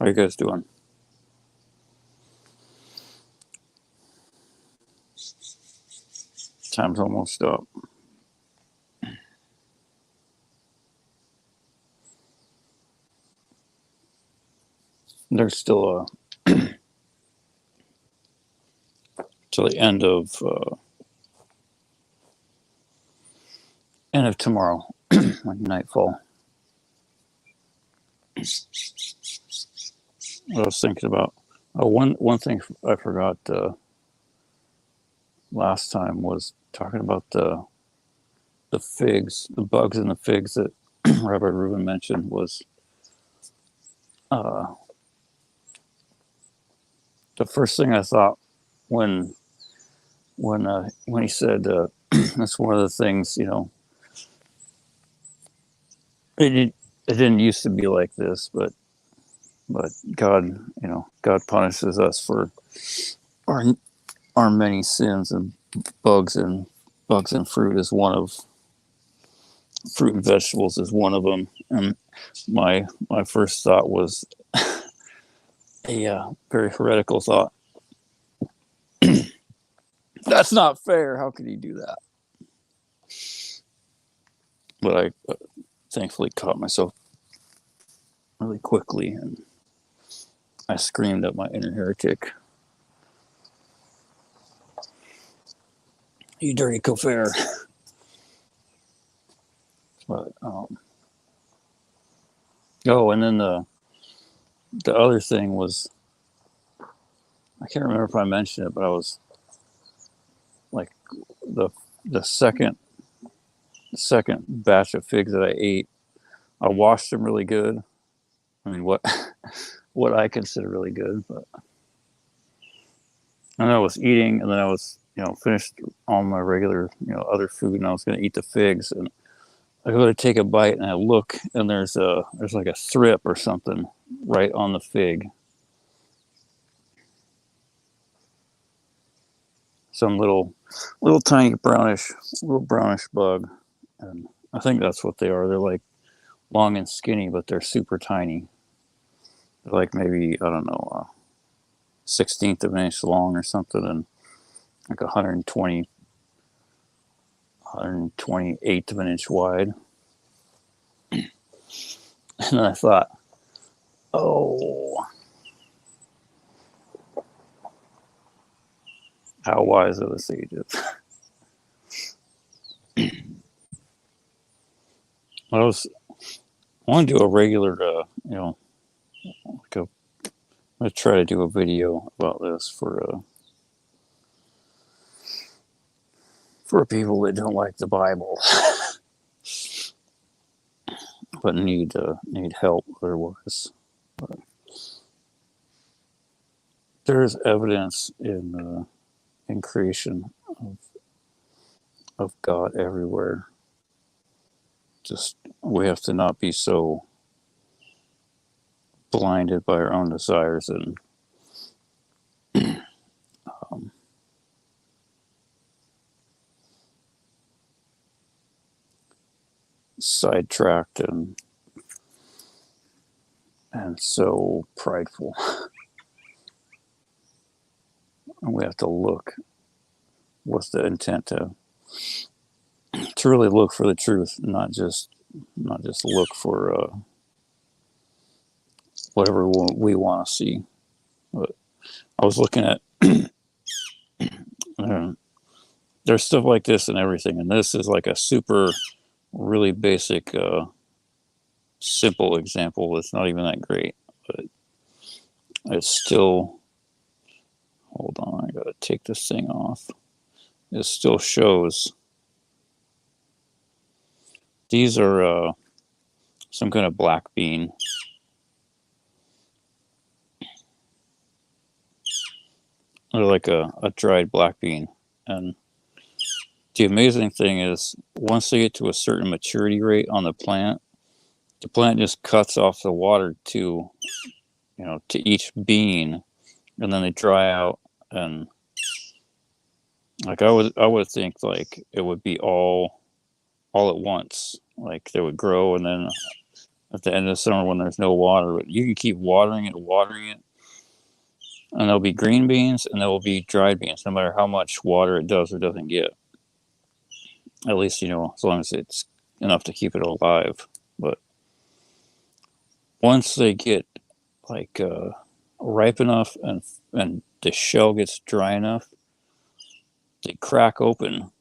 How you guys doing? Time's almost up. There's still till the end of tomorrow, like nightfall. What I was thinking about. One thing I forgot last time was talking about the figs, the bugs in the figs that Rabbi Reuben mentioned was uh, the first thing I thought when when he said that's one of the things, it didn't used to be like this, but God, God punishes us for our our many sins, and bugs and fruit is one of fruit and vegetables is one of them. And my first thought was a very heretical thought. That's not fair. How could he do that? But I thankfully caught myself really quickly, and I screamed at my inner heretic, "You dirty kofar!" But and then the other thing was, I can't remember if I mentioned it, but I was like the second batch of figs that I ate, I washed them really good. I mean, what I consider really good, but and I was eating, and then I was finished all my regular other food, and I was going to eat the figs, and I go to take a bite, and I look, and there's like a thrip or something right on the fig, some little tiny brownish bug, and I think that's what they are. They're like long and skinny, but they're super tiny. They're like maybe, I don't know, 1/16 of an inch long or something, and like 128th of an inch wide. And then I thought, oh, how wise are the sages. I want to do a regular, like I'm gonna try to do a video about this for people that don't like the Bible, but need help otherwise. But there is evidence in creation of God everywhere. Just we have to not be so blinded by our own desires and sidetracked and so prideful. And we have to look. What's the intent to really look for the truth, not just look for whatever we want to see. But I was looking at there's stuff like this and everything, and this is like a super really basic simple example. It's not even that great, but it's still, hold on, I gotta take this thing off. It still shows these are some kind of black bean. They're like a dried black bean. And the amazing thing is, once they get to a certain maturity rate on the plant just cuts off the water to each bean, and then they dry out. And like I would think like it would be all at once, like they would grow, and then at the end of summer when there's no water. But you can keep watering it, and there'll be green beans and there will be dried beans, no matter how much water it does or doesn't get. At least, as long as it's enough to keep it alive. But once they get like ripe enough and the shell gets dry enough, they crack open.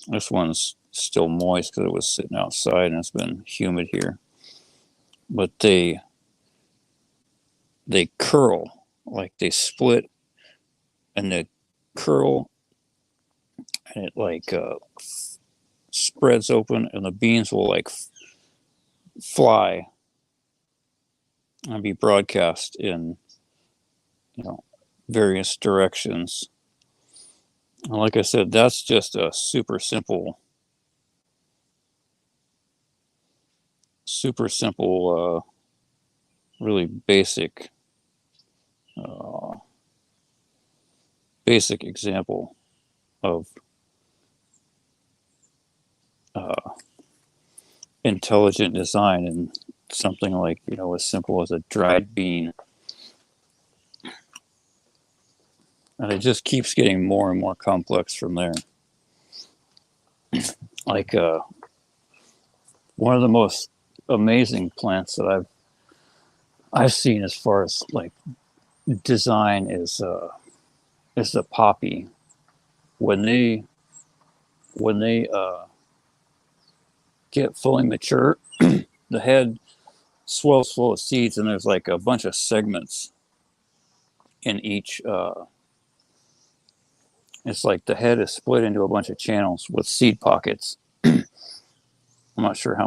This one's still moist because it was sitting outside and it's been humid here. But they curl, like they split and they curl, and it like spreads open, and the beans will like fly and be broadcast in various directions. And like I said, that's just a super simple really basic example of intelligent design, and something like as simple as a dried bean. And it just keeps getting more and more complex from there. Like one of the most amazing plants that I've seen as far as like design is the poppy. When they get fully mature, the head swells full of seeds, and there's like a bunch of segments in each. It's like the head is split into a bunch of channels with seed pockets. I'm not sure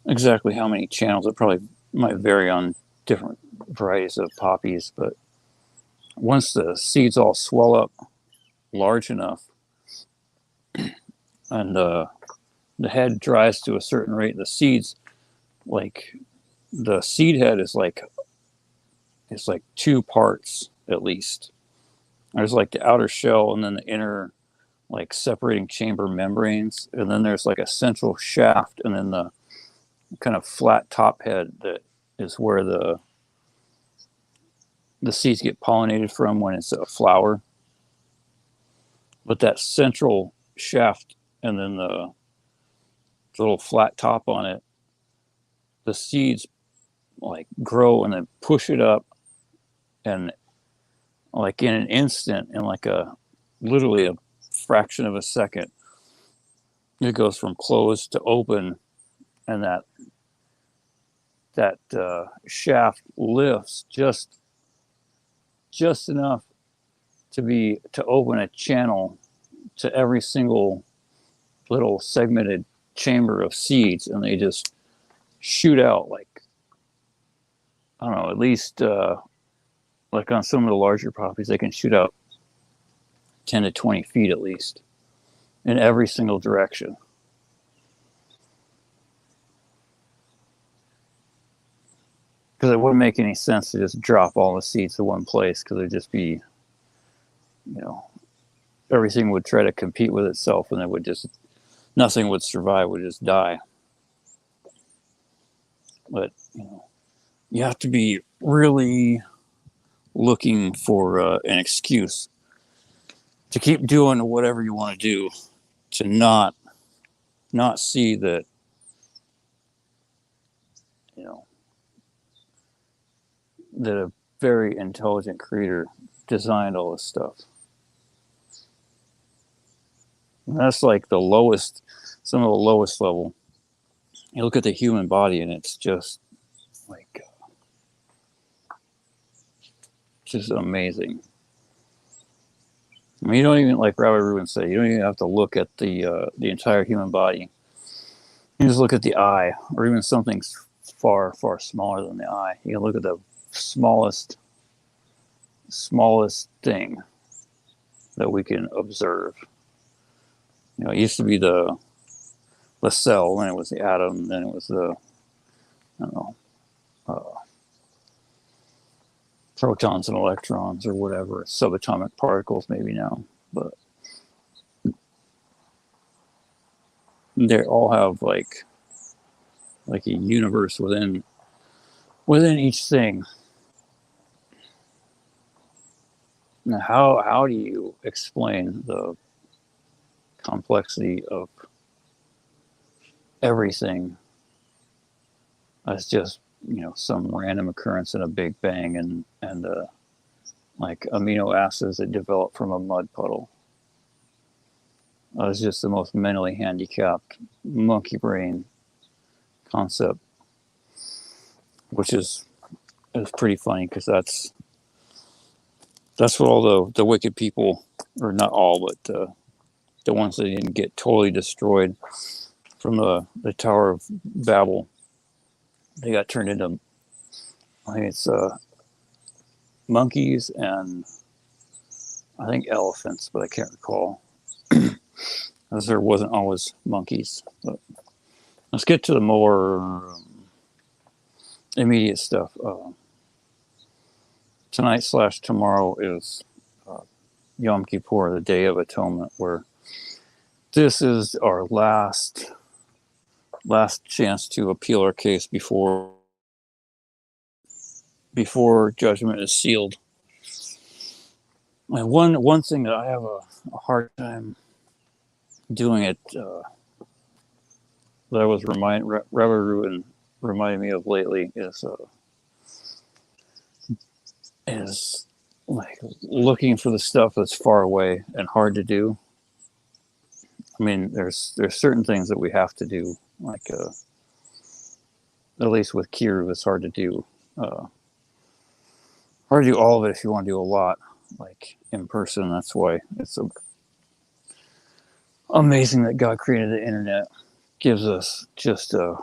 exactly how many channels. It probably might vary on different varieties of poppies, but once the seeds all swell up large enough and the head dries to a certain rate, the seeds, like the seed head is like, it's like two parts at least. There's like the outer shell and then the inner like separating chamber membranes, and then there's like a central shaft, and then the kind of flat top head that is where the seeds get pollinated from when it's a flower. But that central shaft and then the little flat top on it, the seeds like grow and then push it up, and like in an instant, in like literally a fraction of a second, it goes from closed to open, and that shaft lifts just enough to open a channel to every single little segmented chamber of seeds, and they just shoot out like, I don't know, at least like on some of the larger poppies, they can shoot out 10 to 20 feet at least in every single direction. Because it wouldn't make any sense to just drop all the seeds to one place, because it'd just be, everything would try to compete with itself, and it would just, nothing would survive, would just die. But, you have to be really looking for an excuse to keep doing whatever you want to do, to not see that, that a very intelligent creator designed all this stuff. And that's like the lowest, some of the lowest level. You look at the human body, and it's just like, just amazing. I mean, you don't even, like Robert Rubin said, you don't even have to look at the entire human body. You just look at the eye, or even something far, far smaller than the eye. You can look at the smallest thing that we can observe. It used to be the cell, then it was the atom, then it was the, I don't know, protons and electrons or whatever, subatomic particles maybe now, but they all have like like a universe within each thing. Now, how do you explain the complexity of everything as just some random occurrence in a big bang and like amino acids that develop from a mud puddle? It's just the most mentally handicapped monkey brain concept, which is pretty funny because that's what all the wicked people, or not all, but the ones that didn't get totally destroyed from the Tower of Babel, they got turned into, I think it's monkeys and I think elephants, but I can't recall, as there wasn't always monkeys. But let's get to the more immediate stuff. Tonight/tomorrow is Yom Kippur, the Day of Atonement, where this is our last chance to appeal our case before judgment is sealed. And one thing that I have a hard time doing it, that I was Rabbi Reuben reminded me of lately, is like looking for the stuff that's far away and hard to do. I mean, there's certain things that we have to do, like at least with Kiruv, it's hard to do. Hard to do all of it if you want to do a lot, like in person. That's why it's so amazing that God created the internet, gives us just a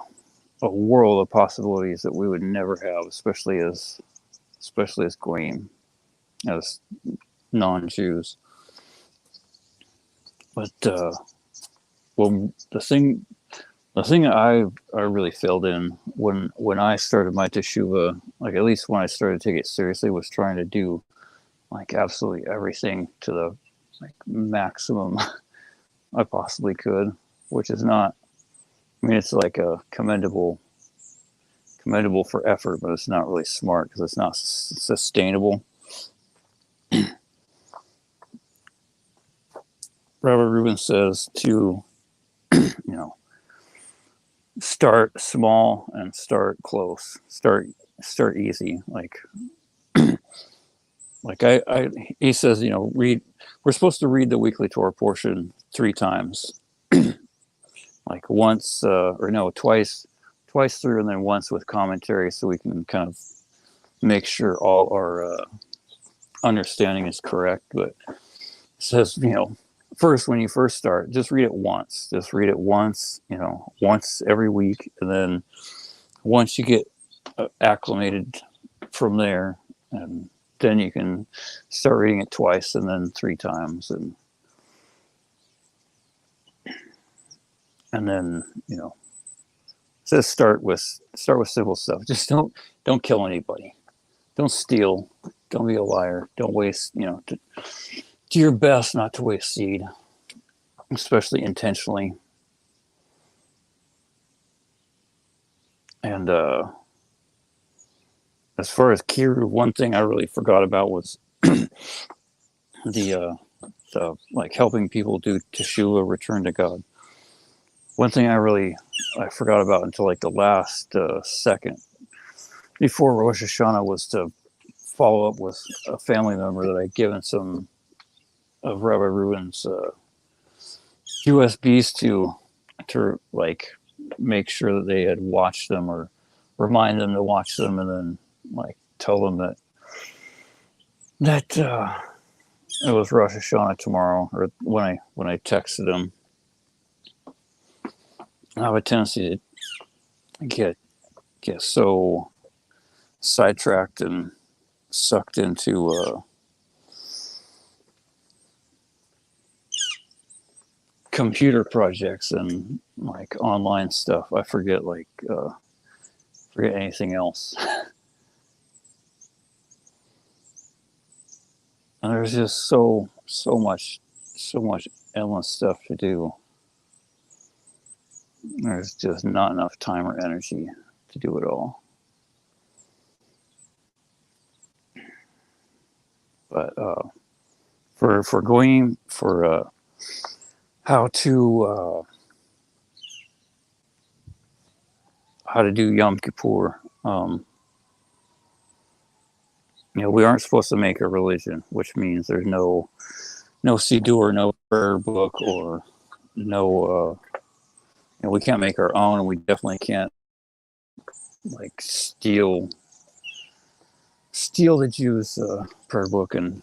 world of possibilities that we would never have, especially as Goyim, as non-Jews. But well, the thing I really failed in when I started my teshuva, like at least when I started to take it seriously, was trying to do like absolutely everything to the like maximum I possibly could, which is not. I mean, it's like a commendable for effort, but it's not really smart because it's not sustainable. Robert Rubin says to start small and start close. Start easy. Like he says, read. We're supposed to read the weekly Torah portion 3 times, like once or no, twice through, and then once with commentary, so we can kind of make sure all our understanding is correct. But it says, first, when you first start, just read it once. Just read it once, once every week. And then once you get acclimated from there, and then you can start reading it twice and then 3 times. And then, it says start with simple stuff. Just don't kill anybody. Don't steal. Don't be a liar. Don't waste, do your best not to waste seed, especially intentionally. And as far as Kiruv, one thing I really forgot about was the like helping people do teshuva, return to God. One thing I forgot about until like the last second before Rosh Hashanah was to follow up with a family member that I'd given some of Rabbi Reuben's USBs to like make sure that they had watched them or remind them to watch them, and then like tell them that it was Rosh Hashanah tomorrow, or when I texted them. I have a tendency to get so sidetracked and sucked into computer projects and like online stuff. I forget anything else. And there's just so much endless stuff to do. there's just not enough time or energy to do it all. But for going for how to do Yom Kippur, we aren't supposed to make a religion, which means there's no siddur, no prayer book, or no. We can't make our own, and we definitely can't like steal the Jews' prayer book, and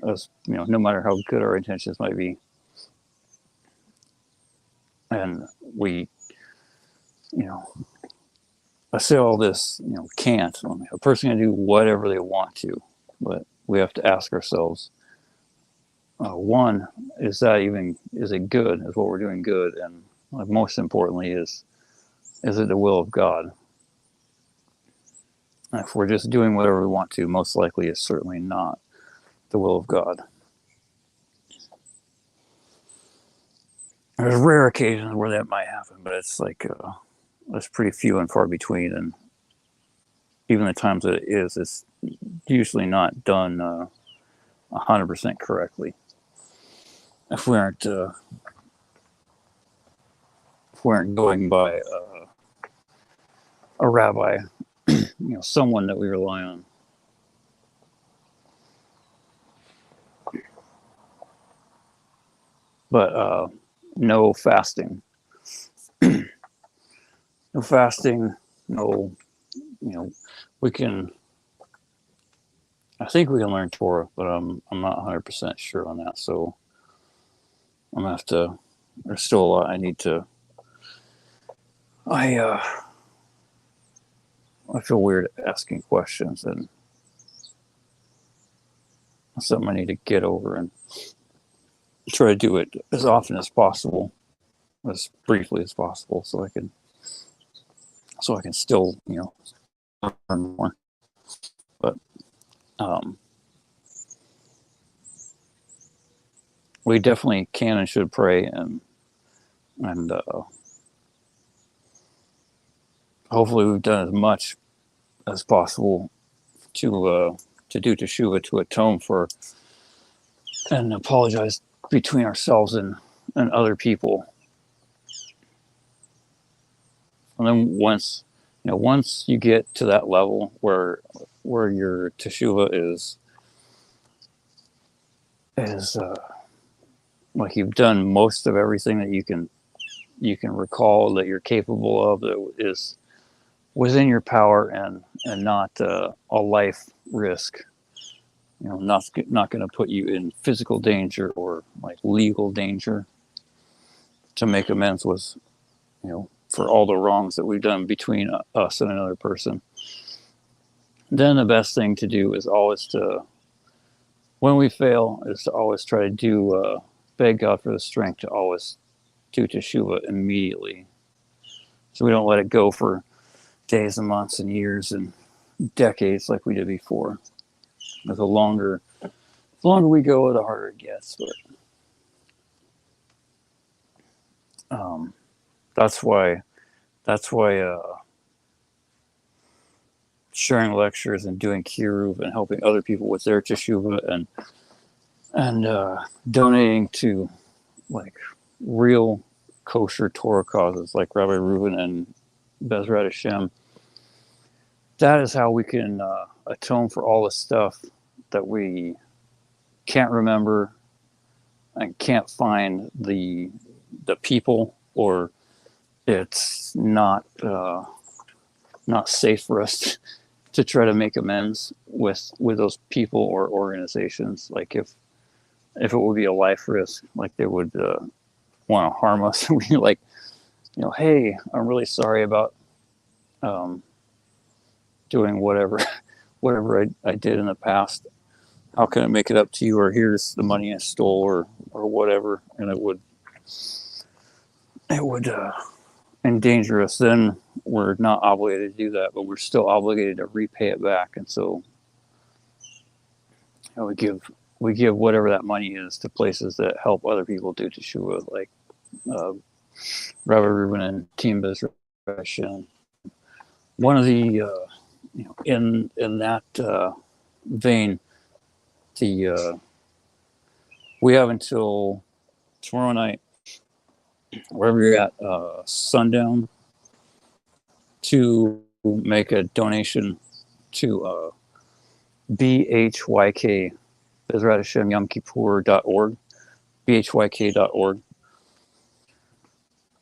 us, no matter how good our intentions might be, and we, I say all this, can't. A person can do whatever they want to, but we have to ask ourselves, one, is it good? Is what we're doing good? And most importantly, is it the will of God? And if we're just doing whatever we want to, most likely it's certainly not the will of God. There's rare occasions where that might happen, but it's like it's pretty few and far between, and even the times that it is, it's usually not done 100% correctly. If we aren't going by a rabbi, someone that we rely on. But no fasting. No fasting, no, we can, I think we can learn Torah, but I'm not 100% sure on that. So I'm gonna have to, there's still a lot I need to, I feel weird asking questions, and that's something I need to get over and try to do it as often as possible, as briefly as possible, so I can still, learn more. But we definitely can and should pray, and hopefully we've done as much as possible to do teshuvah, to atone for and apologize between ourselves and other people. And then once you get to that level where your teshuvah is like you've done most of everything that you can recall that you're capable of, that is within your power and not a life risk, not going to put you in physical danger or like legal danger, to make amends with, for all the wrongs that we've done between us and another person. Then the best thing to do is always when we fail, is to always try to do, beg God for the strength to always do teshuvah immediately. So we don't let it go for days and months and years and decades like we did before. The longer we go, the harder it gets. But that's why sharing lectures and doing kiruv and helping other people with their teshuvah and donating to like real kosher Torah causes like Rabbi Reuven and Bezrat Hashem. That is how we can atone for all the stuff that we can't remember and can't find the people, or it's not safe for us to try to make amends with those people or organizations. Like if it would be a life risk, like they would want to harm us, we're like, hey, I'm really sorry about doing whatever I did in the past. How can I make it up to you? Or here's the money I stole, or whatever. And it would endanger us. Then we're not obligated to do that, but we're still obligated to repay it back. And so we give whatever that money is to places that help other people do teshuvah, like Robert Rubin and Team Bezration. One of the in that vein, the we have until tomorrow night, wherever you're at, sundown, to make a donation to BHYK, Bezrat Hashem Yom Kippur.org, BHYK.org.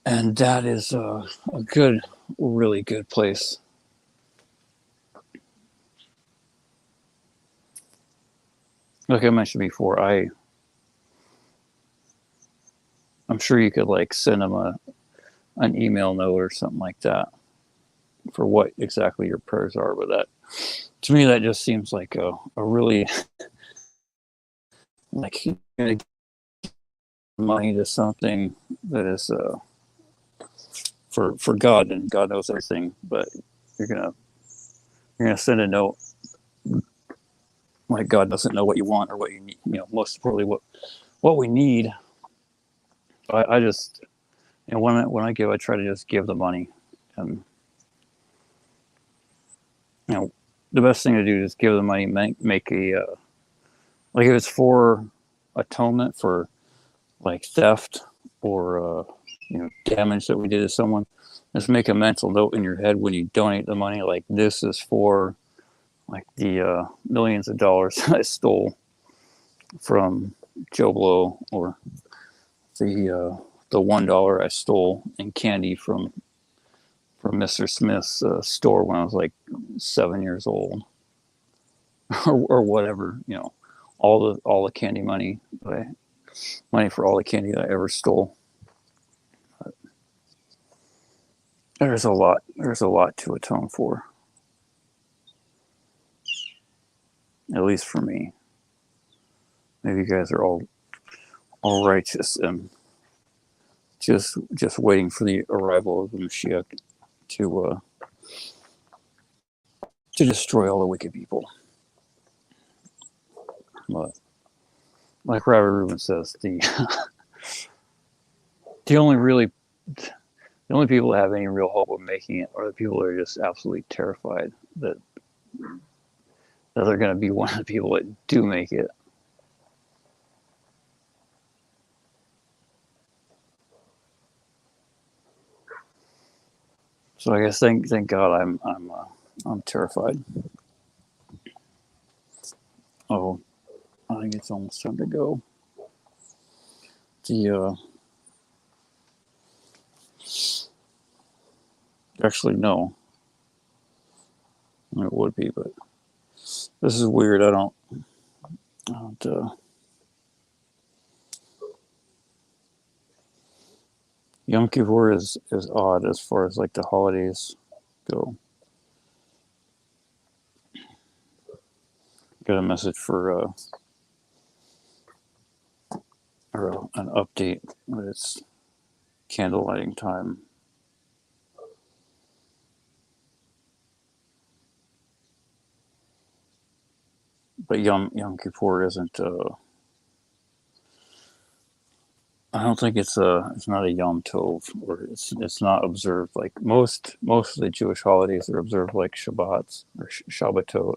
And that is a good, really good place. Like I mentioned before, I'm sure you could like send them an email note or something like that for what exactly your prayers are. But that, to me, that just seems like a really like you're gonna give money to something that is for God, and God knows everything. But you're gonna send a note like God doesn't know what you want or what you need. Most importantly, what we need. I just, when I give, I try to just give the money, and the best thing to do is give the money, make a like if it's for atonement for like theft or damage that we did to someone, just make a mental note in your head when you donate the money, like this is for like the millions of dollars I stole from Joe Blow, or the $1 I stole in candy from Mr. Smith's store when I was like 7 years old, or whatever. All the candy money for all the candy that I ever stole. But there's a lot. There's a lot to atone for, at least for me. Maybe you guys are all righteous and just waiting for the arrival of the Mashiach to destroy all the wicked people. But like Robert Rubin says, the only people that have any real hope of making it are the people that are just absolutely terrified that they're going to be one of the people that do make it. So I guess thank God I'm terrified. Oh, I think it's almost time to go. Actually no, it would be, but this is weird. I don't Yom Kippur is odd as far as like the holidays go. Got a message for or an update. It's candle lighting time. But Yom Kippur isn't. I don't think it's not a Yom Tov, or it's not observed like most of the Jewish holidays are observed like Shabbats or Shabbatot.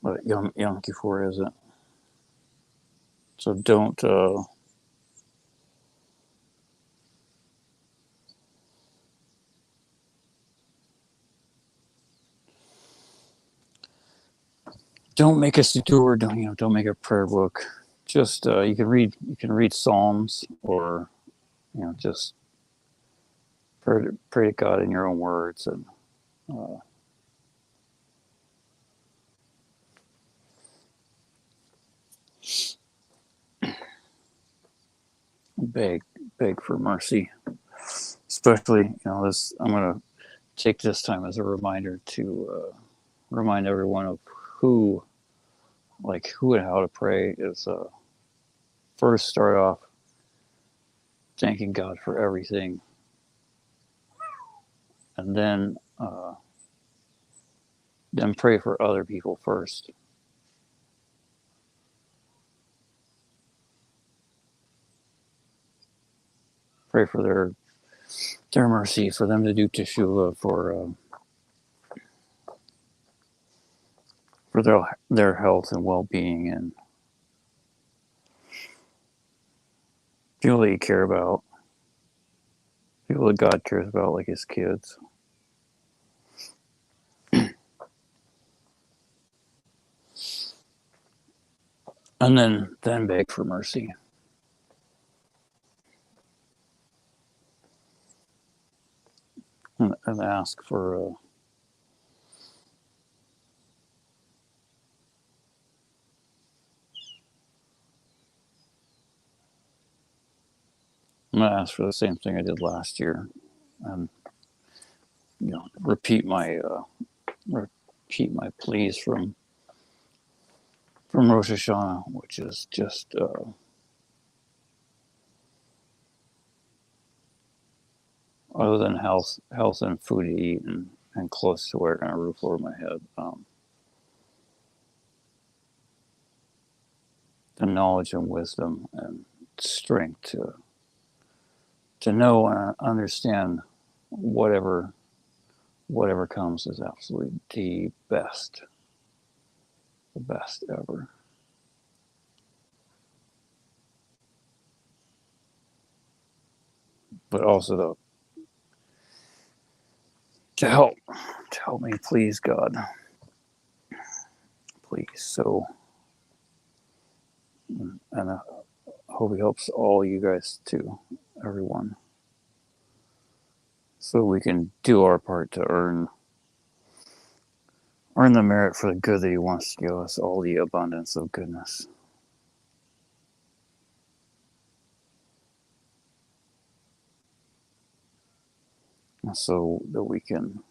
But Yom Kippur isn't. So don't make a siddur. Don't make a prayer book. Just you can read Psalms, or just pray to God in your own words, and beg for mercy. Especially, this. I'm gonna take this time as a reminder to remind everyone of who and how to pray. Is first start off thanking God for everything, and then pray for other people first. pray for their mercy, for them to do teshuvah, for their health and well-being, and people that you care about, people that God cares about, like his kids. And then beg for mercy. And ask for I'm gonna ask for the same thing I did last year, and repeat my pleas from Rosh Hashanah, which is just other than health and food to eat, and close to wearing a roof over my head, the knowledge and wisdom and strength to know and understand whatever comes is absolutely the best ever. But also to help me, please, God, please. So, and I hope he helps all you guys too, everyone, so we can do our part to earn the merit for the good that he wants to give us, all the abundance of goodness. So that we can,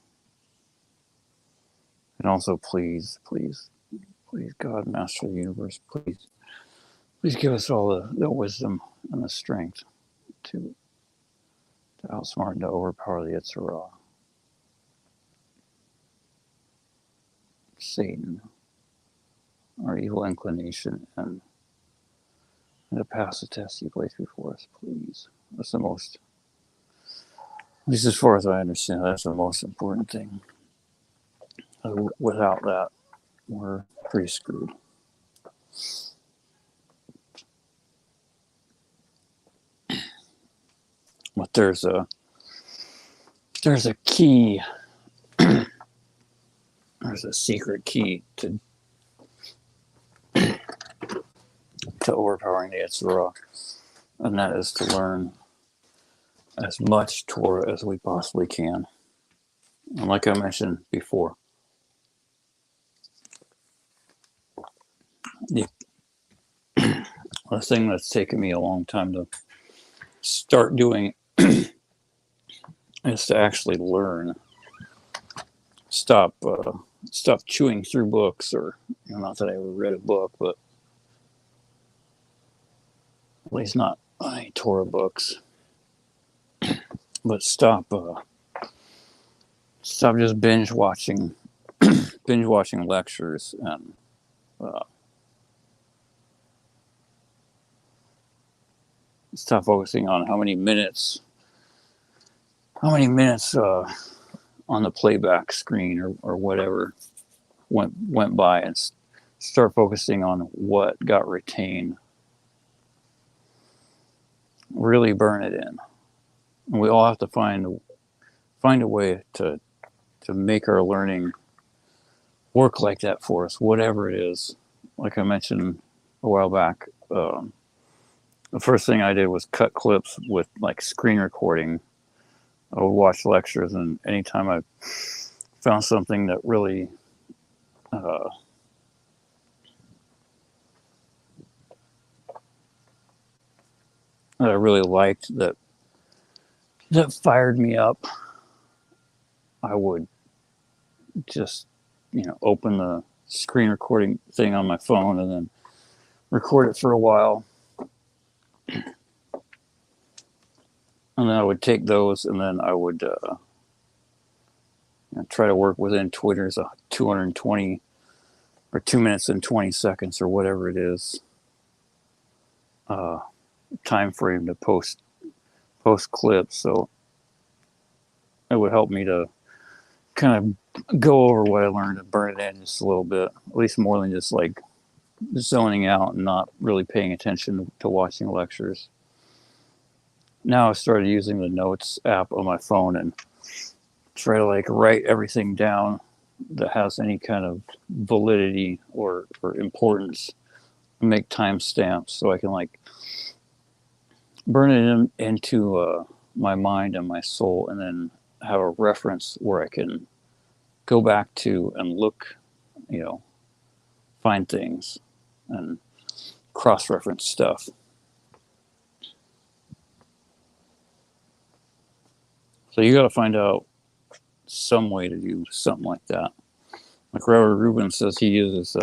and also please, God, Master of the universe, please give us all the wisdom and the strength to outsmart and to overpower the Yetzer Hara, Satan, our evil inclination, and to pass the test you place before us, please. That's the most, at least as far as I understand, that's the most important thing. Without that, we're pretty screwed. But there's a key, there's a secret key to overpowering the Yetzer Hara, and that is to learn as much Torah as we possibly can. And like I mentioned before, the thing that's taken me a long time to start doing is to actually learn. Stop chewing through books, or not that I ever read a book, but at least not any Torah books. But stop just binge watching lectures, and stop focusing on how many minutes on the playback screen or whatever went by, and start focusing on what got retained. Really burn it in. And we all have to find a way to make our learning work like that for us, whatever it is. Like I mentioned a while back, the first thing I did was cut clips with like screen recording. I would watch lectures, and anytime I found something that really that I really liked, that fired me up, I would just open the screen recording thing on my phone and then record it for a while, and then I would take those, and then I would try to work within Twitter's 220 or 2 minutes and 20 seconds or whatever it is time frame to post post clips, so it would help me to kind of go over what I learned and burn it in just a little bit, at least more than just like zoning out and not really paying attention to watching lectures. Now I started using the notes app on my phone and try to like write everything down that has any kind of validity or importance, make timestamps so I can like burn it into my mind and my soul, and then have a reference where I can go back to and look, find things and cross-reference stuff. So you got to find out some way to do something like that. Like Robert Rubin says he uses,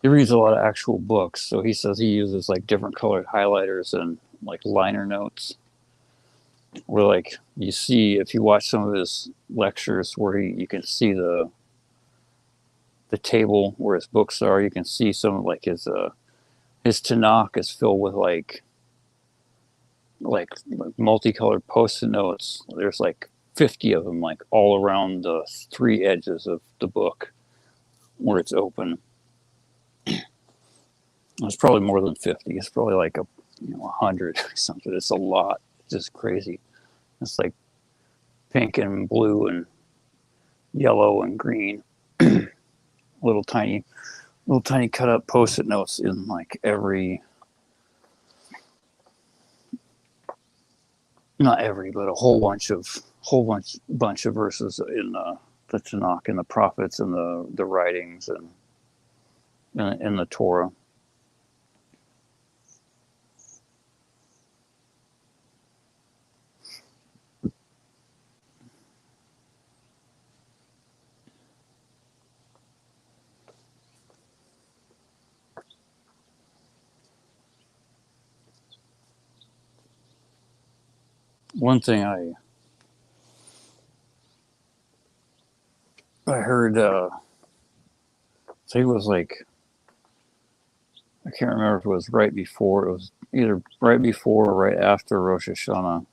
he reads a lot of actual books, so he says he uses like different colored highlighters and like liner notes. Where like you see, if you watch some of his lectures where you can see the table where his books are, you can see some of like his Tanakh is filled with like multicolored post-it notes. There's like 50 of them, like all around the three edges of the book where it's open. It's probably more than 50. It's probably like 100 or something. It's a lot. It's just crazy. It's like pink and blue and yellow and green. little tiny cut up post-it notes in like not every, but a whole bunch of verses in the Tanakh and the prophets and the writings and in the Torah. One thing I heard, I think it was like, I can't remember if it was right before, it was either right before or right after Rosh Hashanah.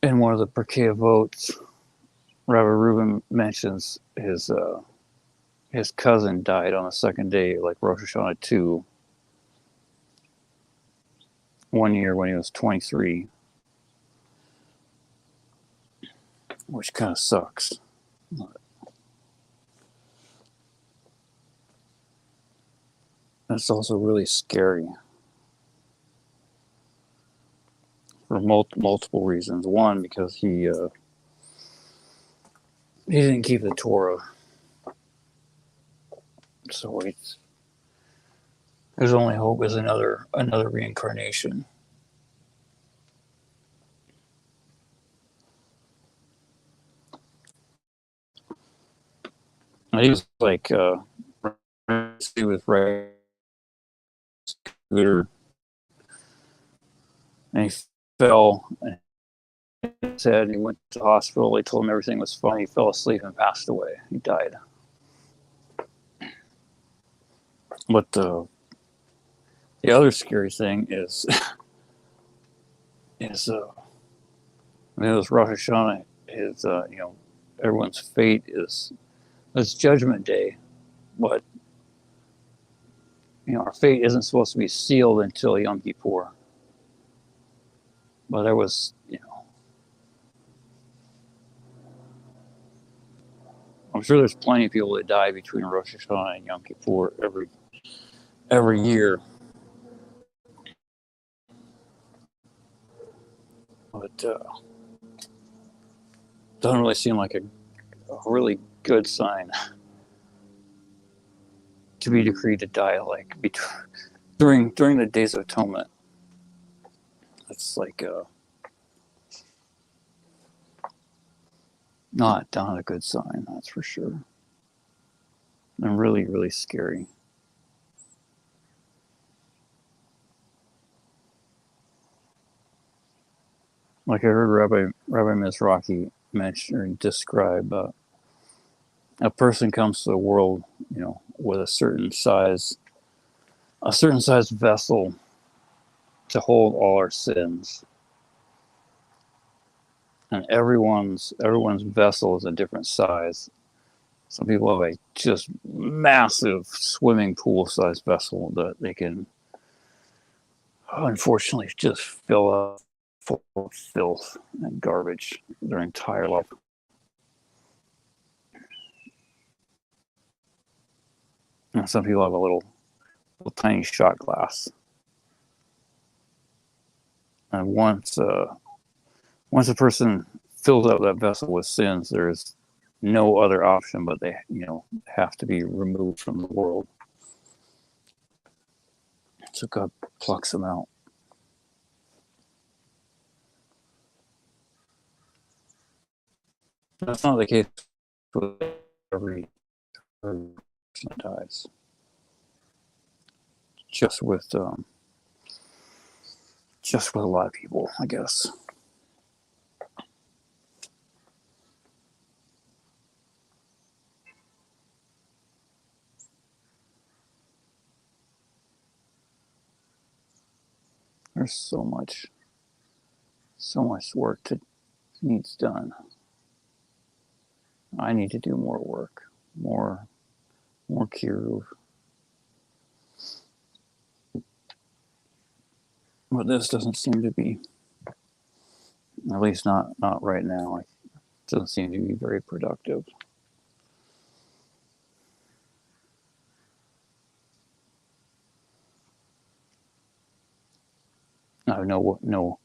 In one of the Pirkei Avot, Rabbi Reuben mentions his cousin died on the second day, like Rosh Hashanah 2, one year when he was 23, which kind of sucks. That's also really scary for multiple reasons. One, because he didn't keep the Torah, so his only hope is another reincarnation. And he was like, he was right scooter, and he fell and his head. He went to the hospital. They told him everything was fine. He fell asleep and passed away. He died. But the other scary thing is it was Rosh Hashanah. His everyone's fate is it's Judgment Day, but our fate isn't supposed to be sealed until Yom Kippur. But there was, I'm sure there's plenty of people that die between Rosh Hashanah and Yom Kippur every year. But doesn't really seem like a really good sign to be decreed to die like during the Days of Atonement. It's like not a good sign, that's for sure. And really, really scary. Like I heard Rabbi Mizrahi mention or describe, a person comes to the world, with a certain size vessel, to hold all our sins. And everyone's vessel is a different size. Some people have a just massive swimming pool sized vessel that they can unfortunately just fill up full of filth and garbage their entire life. And some people have a little tiny shot glass. And once a person fills up that vessel with sins, there is no other option but they have to be removed from the world. So God plucks them out. That's not the case with every person that dies. Just with a lot of people, I guess. There's so much work that needs done. I need to do more work, more kiruv. But this doesn't seem to be, at least not right now. It doesn't seem to be very productive. I have no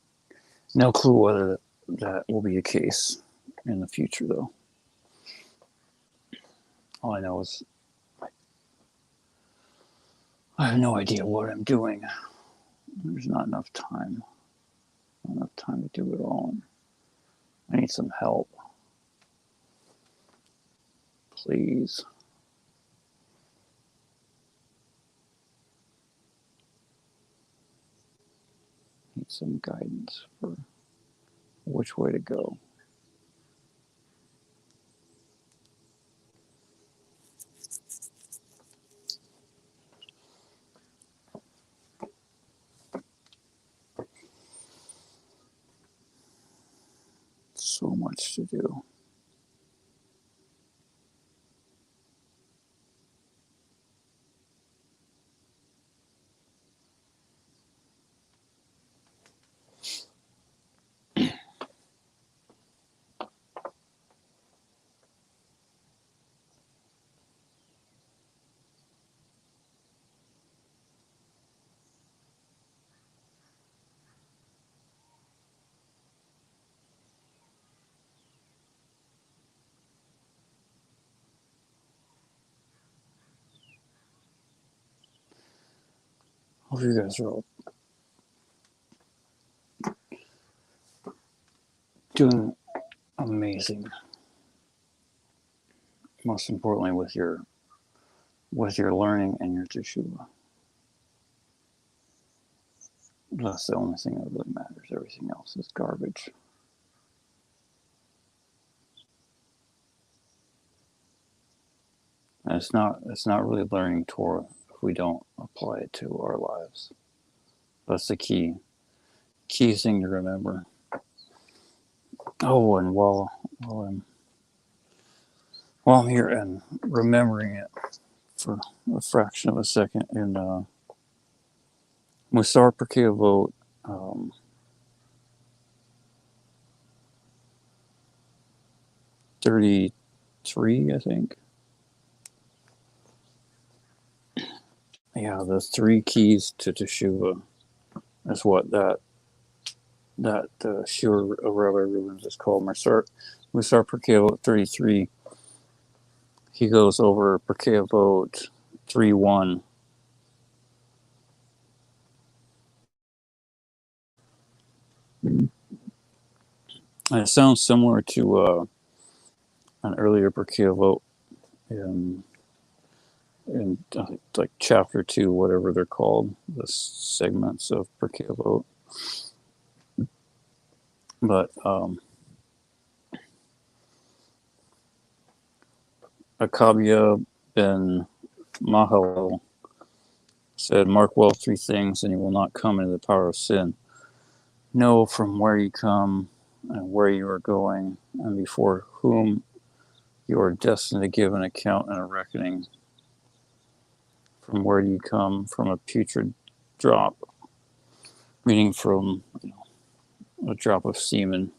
clue whether that will be the case in the future, though. All I know is I have no idea what I'm doing. There's not enough time. Not enough time to do it all. And I need some help. Please. Need some guidance for which way to go. So much to do. Hope you guys are all doing amazing. Most importantly, with your learning and your teshuva. That's the only thing that really matters. Everything else is garbage. And it's not really learning Torah if we don't apply it to our lives. That's the key thing to remember. Oh, and while I'm here and remembering it for a fraction of a second, in Musar Perkei Avot, 33, I think. Yeah, the 3 keys to Teshuvah. That's what that Shur of Rabbi Rubens is called. Musar Perkei Avot 33. He goes over Perkei Avot 3:1. And it sounds similar to an earlier Perkei Avot in like chapter 2, whatever they're called, the segments of Perkei Avot. But Akabia ben Mahalel said, "Mark well three things, and you will not come into the power of sin. Know from where you come and where you are going, and before whom you are destined to give an account and a reckoning. From where do you come? From a putrid drop, meaning from a drop of semen.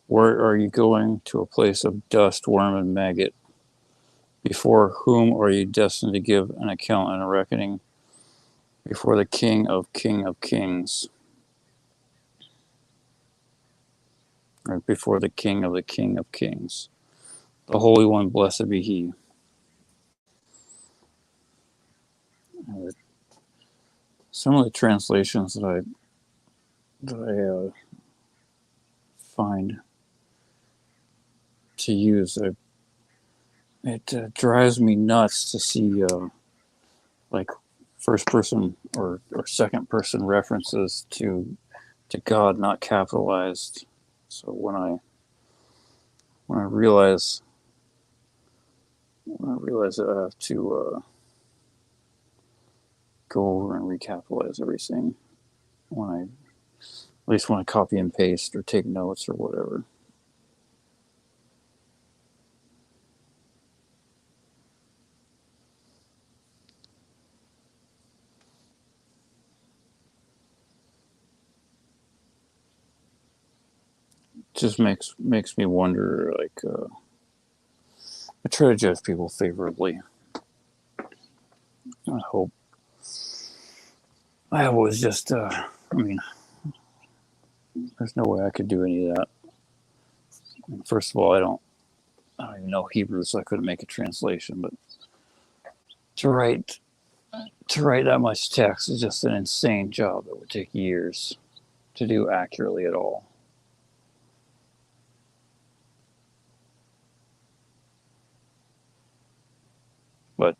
Where are you going? To a place of dust, worm, and maggot. Before whom are you destined to give an account and a reckoning? Before the King of Kings, or before the King of Kings, the Holy One, blessed be He." Some of the translations that I find to use, it drives me nuts to see like first person or second person references to God not capitalized. So when I realize that I have to go over and recapitalize everything at least when I copy and paste or take notes or whatever. Just makes me wonder. Like I try to judge people favorably. I hope. I was just. I mean, there's no way I could do any of that. First of all, I don't even know Hebrew, so I couldn't make a translation. But to write that much text is just an insane job that would take years to do accurately at all. But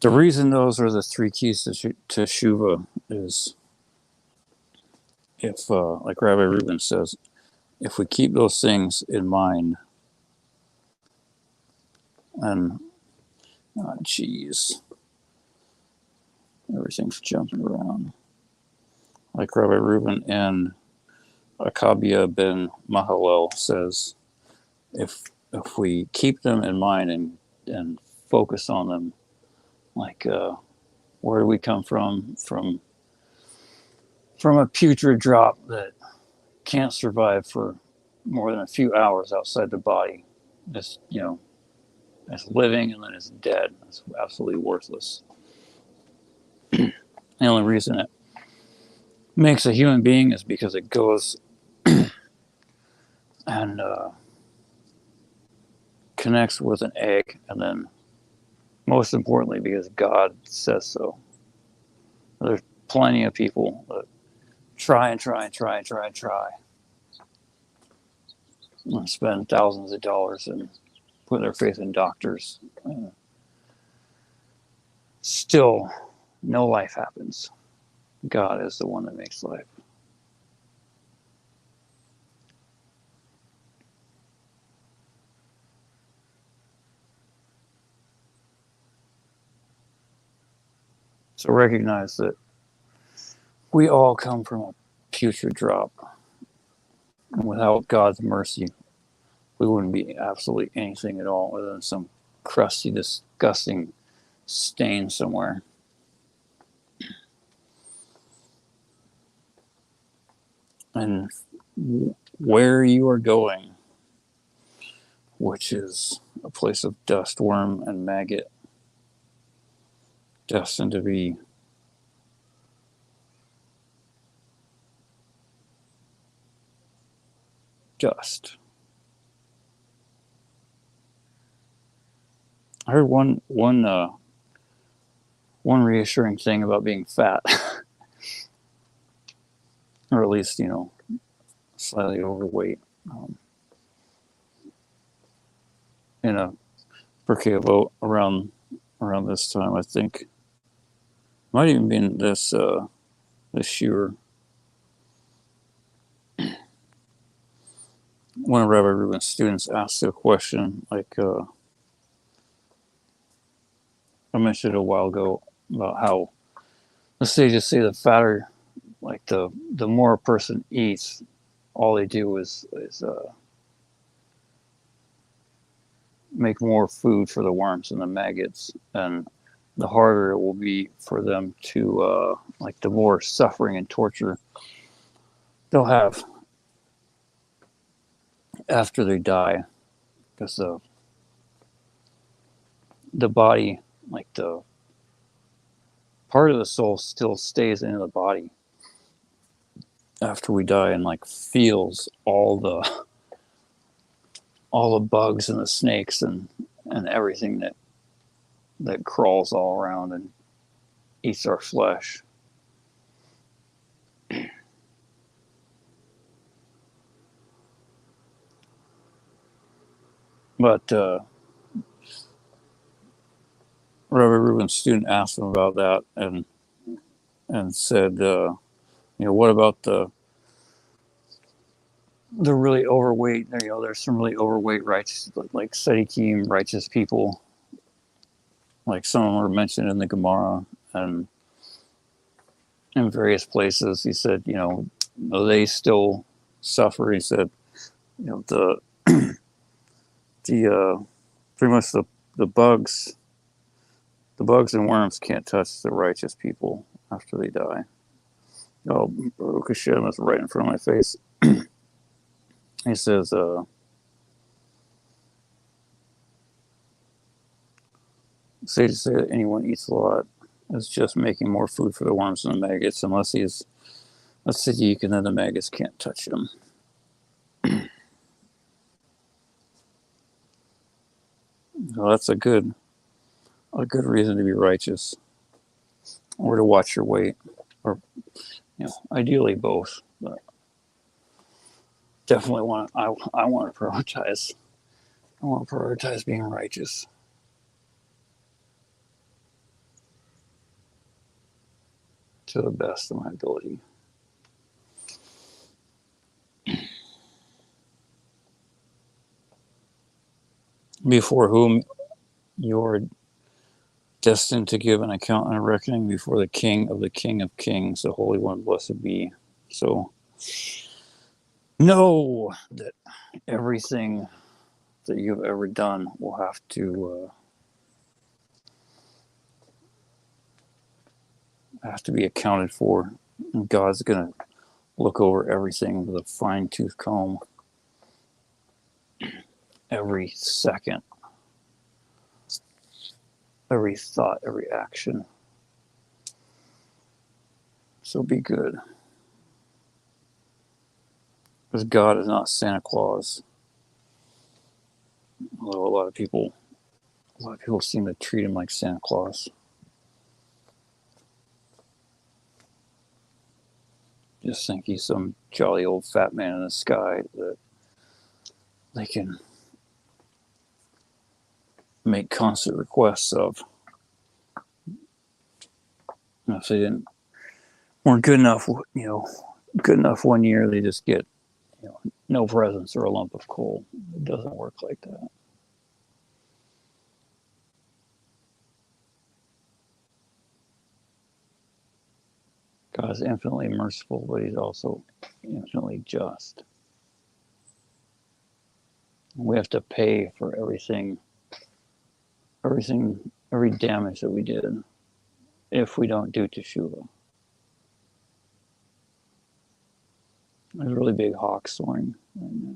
the reason those are the three keys to Teshuva is, if, like Rabbi Reuben says, if we keep those things in mind, and everything's jumping around. Like Rabbi Reuben and Akabia ben Mahalel says, if we keep them in mind and focus on them, like where do we come from? From a putrid drop that can't survive for more than a few hours outside the body. It's it's living and then it's dead. It's absolutely worthless. The only reason it makes a human being is because it goes and connects with an egg, and then most importantly because God says so. There's plenty of people that try and spend thousands of dollars and put their faith in doctors. Still, no life happens. God is the one that makes life. So recognize that we all come from a putrid drop. And without God's mercy, we wouldn't be absolutely anything at all other than some crusty, disgusting stain somewhere. And where you are going, which is a place of dust, worm, and maggot, destined to be dust. I heard one reassuring thing about being fat, or at least slightly overweight. In a Pirkei Avot around this time, I think, might even been this year. One of Rabbi Reuben's students asked a question, like I mentioned a while ago. about how, let's say, just say the fatter, like the more a person eats, all they do is make more food for the worms and the maggots, and the harder it will be for them to like the more suffering and torture they'll have after they die, because the body, like the part of the soul still stays in the body after we die, and like feels all the bugs and the snakes and everything that crawls all around and eats our flesh. But Reverend Rubin's student asked him about that, and said, what about the really overweight? There's some really overweight righteous, like Tzaddikim, righteous people, like some of them were mentioned in the Gemara and in various places. He said, they still suffer. He said, the pretty much the bugs, and worms can't touch the righteous people after they die. Oh, Baruch Hashem, that's right in front of my face. He says, say that anyone eats a lot is just making more food for the worms and the maggots, unless he's a tzaddik, and then the maggots can't touch him. Well, that's a good reason to be righteous, or to watch your weight, or ideally both. But definitely I want to prioritize. I want to prioritize being righteous to the best of my ability. Before whom you're destined to give an account and a reckoning before the King of Kings, the Holy One, blessed be. So know that everything that you've ever done will have to be accounted for. And God's going to look over everything with a fine-tooth comb every second, every thought, every action. So be good. Because God is not Santa Claus. Although a lot of people seem to treat him like Santa Claus. Just think he's some jolly old fat man in the sky that they can make constant requests of. And if they weren't good enough, good enough one year, they just get, no presents or a lump of coal. It doesn't work like that. God is infinitely merciful, but he's also infinitely just. We have to pay for everything, every damage that we did if we don't do teshuvah. There's a really big hawk soaring right now.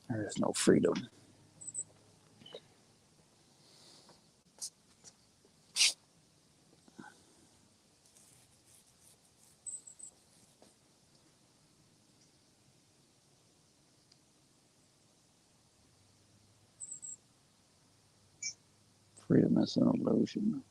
There is no freedom. Freedom is an illusion.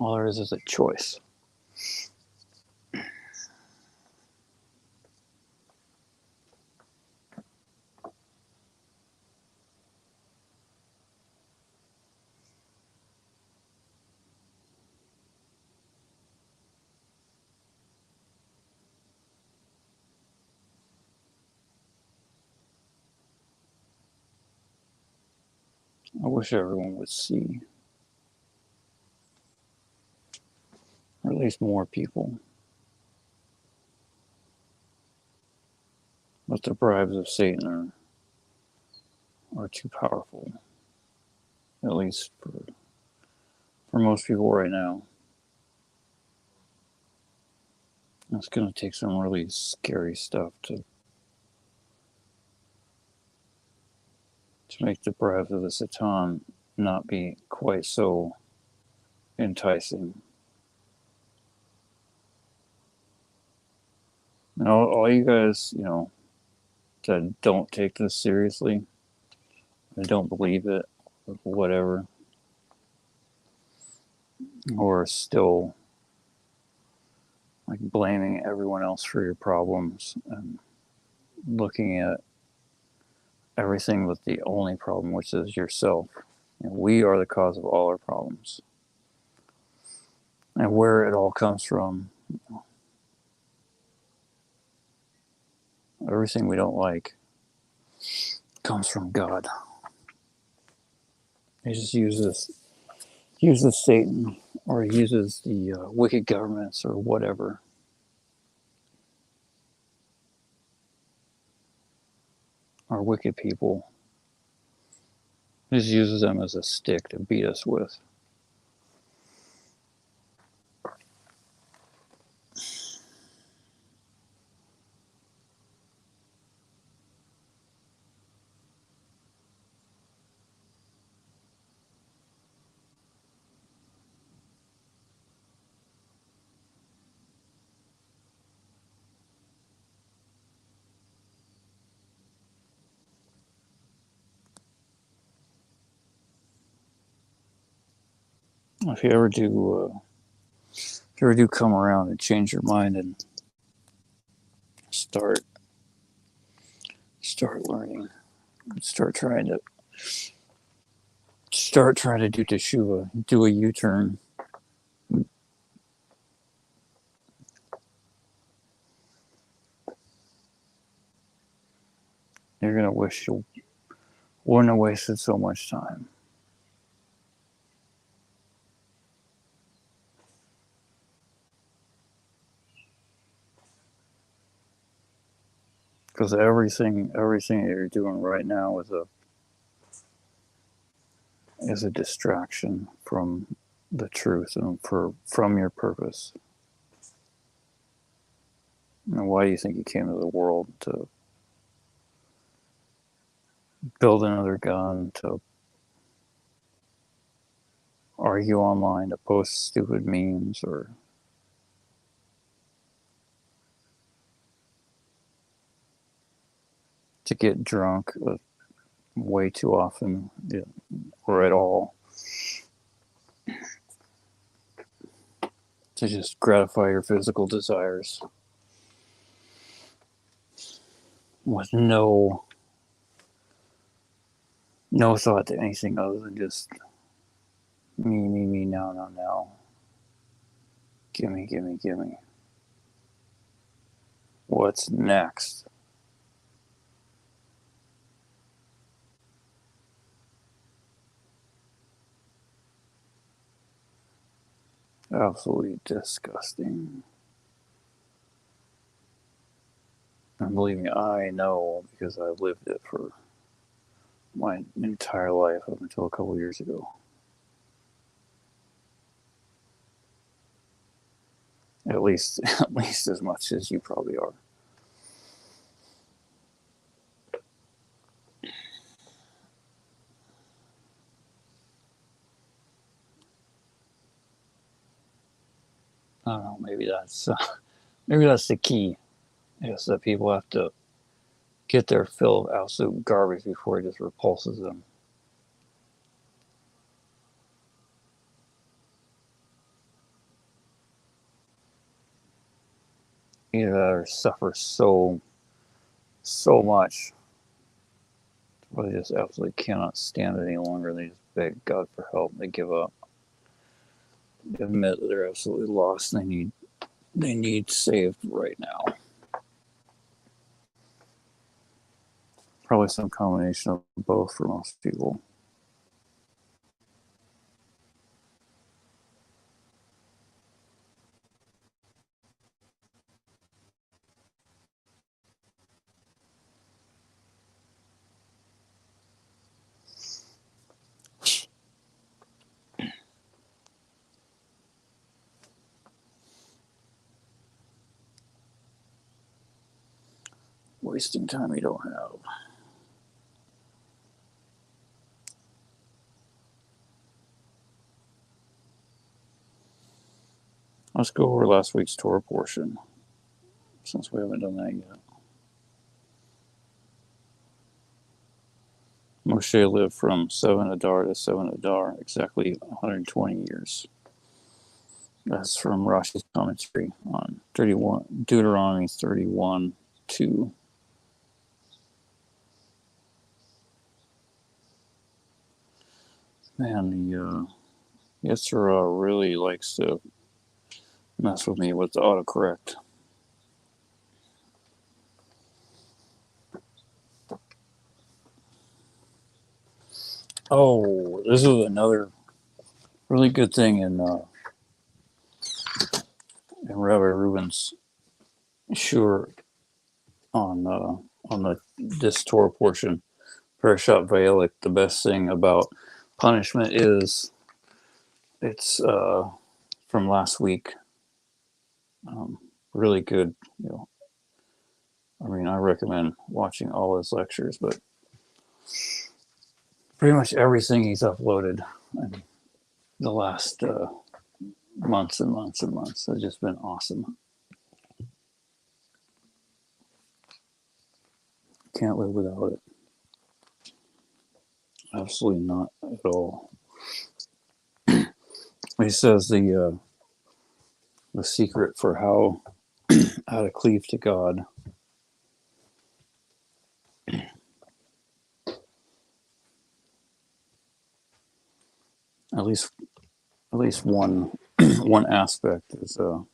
All there is a choice. I wish everyone would see, or at least more people, but the bribes of Satan are too powerful, at least for most people right now. It's going to take some really scary stuff to make the bribes of the Satan not be quite so enticing. And all you guys, that don't take this seriously, that don't believe it, or whatever, or still like blaming everyone else for your problems and looking at everything with the only problem, which is yourself. We are the cause of all our problems. And where it all comes from, everything we don't like, comes from God. He just uses Satan, or he uses the wicked governments or whatever. Or wicked people. He just uses them as a stick to beat us with. If you ever do come around and change your mind and start learning, start trying to do teshuva, do a U-turn. You're gonna wish you wouldn't have wasted so much time. Because everything that you're doing right now is a distraction from the truth and from your purpose. And why do you think you came to the world? To build another gun, to argue online, to post stupid memes, or to get drunk way too often, or at all, to just gratify your physical desires with no thought to anything other than just me, now, gimme. What's next? Absolutely disgusting. And believe me, I know, because I lived it for my entire life up until a couple years ago. At least as much as you probably are. I don't know. Maybe that's the key. Is that people have to get their fill of absolute garbage before it just repulses them. either that or suffer so much, where they just absolutely cannot stand it any longer. They just beg God for help. They give up. They admit that they're absolutely lost. And they need saved right now. Probably some combination of both for most people. Wasting time you don't have. Let's go over last week's Torah portion, since we haven't done that yet. Moshe lived from 7 Adar to 7 Adar, exactly 120 years. That's from Rashi's commentary on Deuteronomy 31:2. Man, the Yetzirah really likes to mess with me with the autocorrect. Oh, this is another really good thing in Rabbi Reuben's shur on this Torah portion, Parashat Vayelech. The best thing about punishment is it's from last week. Really good. I mean, I recommend watching all his lectures, but pretty much everything he's uploaded in the last months and months and months has just been awesome. Can't live without it. Absolutely not at all. He says the secret for how to cleave to God. At least one one aspect is how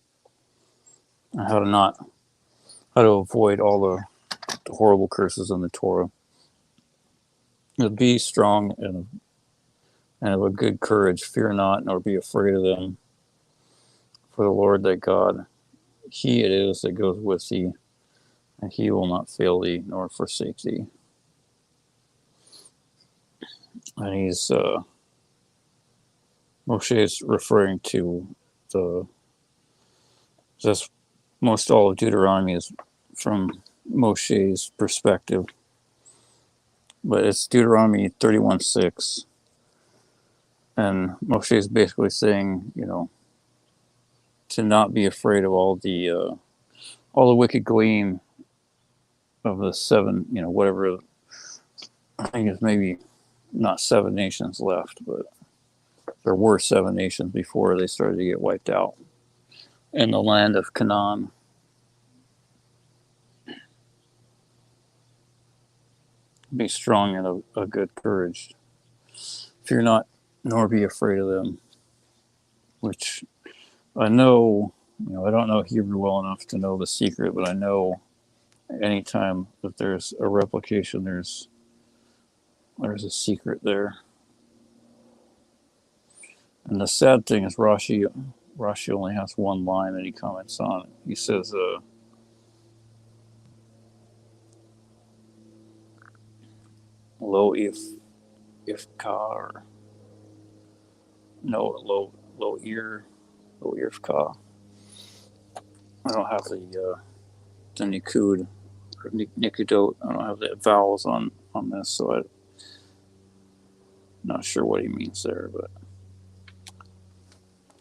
to avoid all the horrible curses in the Torah. To be strong and of a good courage, fear not, nor be afraid of them. For the Lord thy God, he it is that goes with thee, and he will not fail thee nor forsake thee. And he's Moshe is referring to just most all of Deuteronomy is from Moshe's perspective, but it's Deuteronomy 31:6, and Moshe is basically saying, to not be afraid of all the wicked gleam of the seven, whatever. I think it's maybe not 7 nations left, but there were 7 nations before they started to get wiped out in the land of Canaan. Be strong and of a good courage. Fear not, nor be afraid of them. Which I know, I don't know Hebrew well enough to know the secret, but I know anytime that there's a replication, there's a secret there. And the sad thing is Rashi only has one line that he comments on. He says, "Lo if ka," or no, lo ear if ka. I don't have the nikud or nikudot. I don't have the vowels on this, so I'm not sure what he means there. But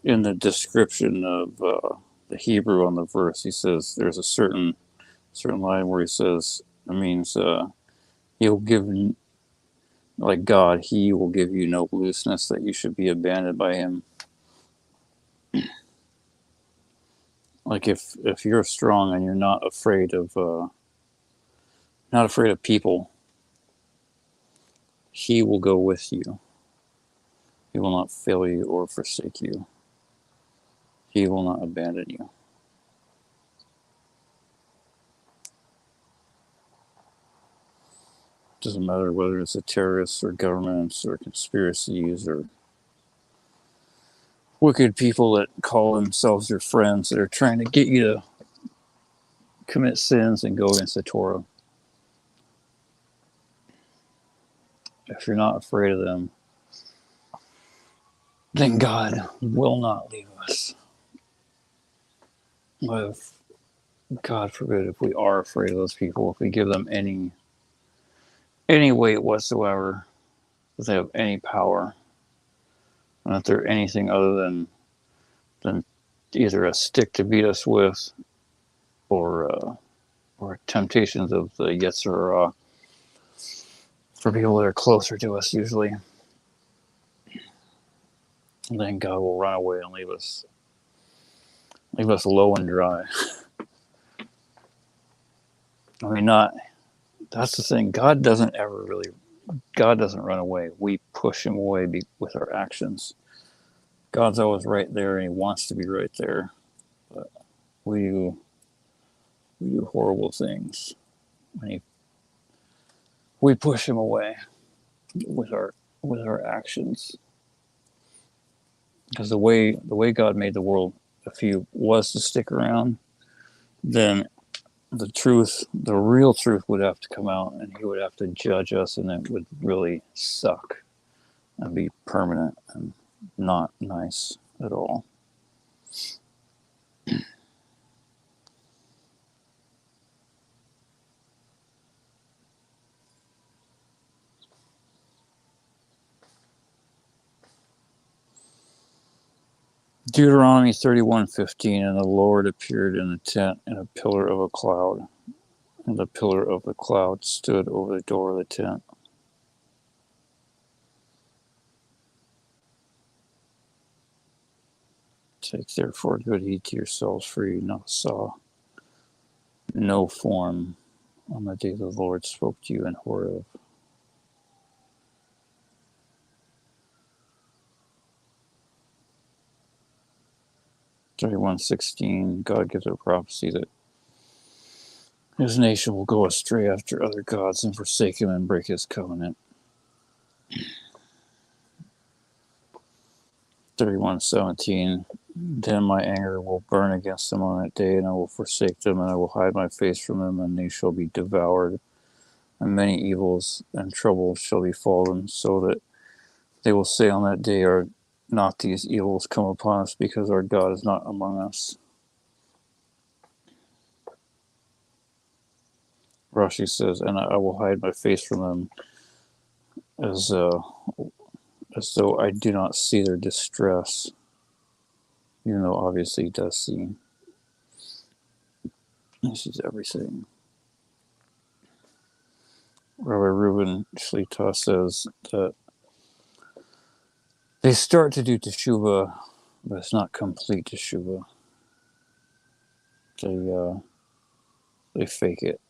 in the description of the Hebrew on the verse, he says there's a certain line where he says it means he'll give, like God, he will give you no looseness that you should be abandoned by him. Like if you're strong and you're not afraid of people, he will go with you. He will not fail you or forsake you. He will not abandon you. Doesn't matter whether it's a terrorists or governments or conspiracies or wicked people that call themselves your friends that are trying to get you to commit sins and go against the Torah. If you're not afraid of them, then God will not leave us. But if, God forbid, if we are afraid of those people, if we give them any weight whatsoever, if they have any power, and if they're anything other than either a stick to beat us with, or temptations of the Yetzer Hara for people that are closer to us usually, then God will run away and leave us low and dry. I mean, that's the thing. God doesn't run away. We push him away with our actions. God's always right there, and he wants to be right there. But we do horrible things. And we push him away with our actions. Because the way God made the world, if he was to stick around, then the real truth would have to come out, and he would have to judge us, and it would really suck and be permanent and not nice at all. Deuteronomy 31:15, and the Lord appeared in the tent in a pillar of a cloud, and the pillar of the cloud stood over the door of the tent. Take therefore good heed to yourselves, for you not saw no form on the day the Lord spoke to you in Horeb. John 16, God gives a prophecy that his nation will go astray after other gods and forsake him and break his covenant. 31:17, then my anger will burn against them on that day, and I will forsake them, and I will hide my face from them, and they shall be devoured, and many evils and troubles shall befall them, so that they will say on that day, are not these evils come upon us, because our God is not among us? Rashi says, and I will hide my face from them as though I do not see their distress, even though obviously he does see. He sees everything. Rabbi Reuben Shlita says that they start to do teshuvah, but it's not complete teshuvah. They fake it.